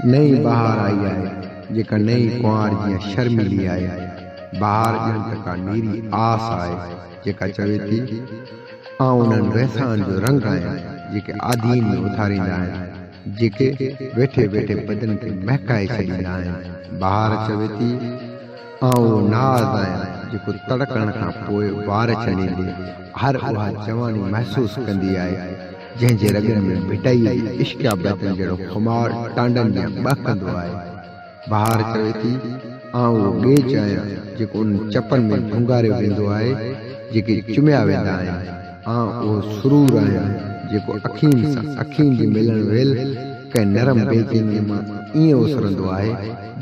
नई बहार आई आहे जेका नई कुंवार जीअं शर्मिली आहे। बहार ॼण त का नीरी आस आहे जेका चवे थी आउं उन्हनि वहसान जो रंग आहियां जेके आदीन में उथारींदा आहिनि, जेके वेठे वेठे बदन खे महकाए छॾींदा आहिनि। बहार चवे थी आउं उहो नाज़ आहियां जेको तड़कण खां पोइ वार छॾींदे हर उहा जवानी महसूसु कंदी आहे जंहिंजे रगनि में भिटाई इश्कियाबतनि जहिड़ो खुमार टांडनि में बहकंदो आहे। बहार चवे थी आउं उहो गेच आहियां जेको उन चपनि में भुंगारियो वेंदो आहे जेके चुमिया वेंदा आहिनि। उहो सुरूर आहियां जेको अखियुनि सां अखियुनि जी मिलण वेल कंहिं नरम बेचैनीअ मां ईअं उसरंदो आहे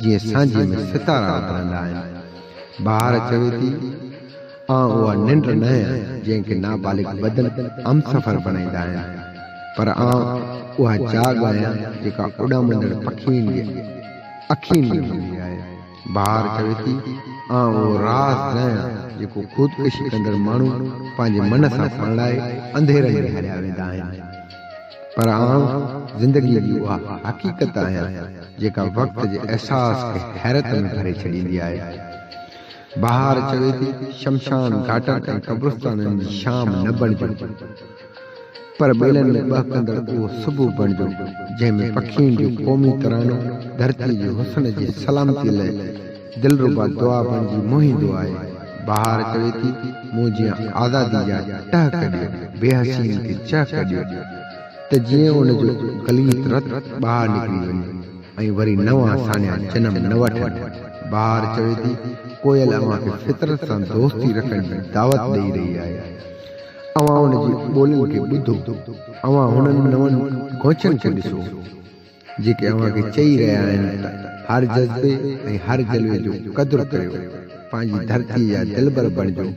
जीअं सांझे में सितारा उतरंदा आहिनि। बहार चवे थी उहा निंड न आहियां जंहिंखे नाबालिग बदन हमसफ़र बणाईंदा आहिनि, पर उहा जाग आहियां जेका उॾामंदड़ पखियुनि जे अखियुनि में हूंदी आहे। बहार चवे थी उहो राज़ न आहियां जेको ख़ुदकुशी कंदड़ माण्हू पंहिंजे मन सां फणलाए अंधेरे में हलिया वेंदा आहिनि, पर ज़िंदगीअ जी उहा हक़ीक़त आहियां जेका वक़्त जे अहसास खे हैरत में भरे छॾींदी आहे। बहार चवे थी शमशान घाटनि ऐं कब्रिस्ताननि जी शाम न बणिजो, पर ॿेलनि में बहकंदड़ उहो सुबुह बणिजो जंहिंमें पखियुनि जो क़ौमी तरानो धरती जे हुस्न जी सलामती लाइ दिलरुबा दुआ बणिजी मोहींदो आहे। बहार चवे थी मूं जीअं आज़ादी जा टह कढियो बेहसीन खे चह कढियो त जीअं उनजो गलीत रत ॿाहिरि निकिरी वञे ऐं वरी नवां सानिया जनम न वठनि। बहार चवे थी कोयल अव्हांखे फितरत सां दोस्ती रखण जी दावत ॾेई रही आहे। अव्हां उनजी ॿोलियुनि खे ॿुधो, अव्हां हुननि नवनि गोचनि खे ॾिसो जेके अव्हांखे चई रहिया आहिनि त हर जज़्बे ऐं हर जलवे जो क़दुरु करियो, पंहिंजी धरती जा दिलबर बणिजो।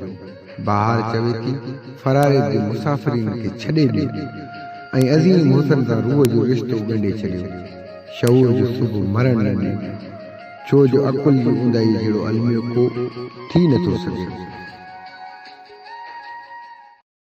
बहार चवे थी फरारिद जे मुसाफ़िरीन खे छॾे ॾियो ऐं अज़ीम हुसन सां रूह जो रिश्तो ॻंढे छॾियो। शऊर जो सुबुह मरण न ॾियो, छो जो अकुल जी ऊंदाई जहिड़ो अलमियो को थी नथो सघे।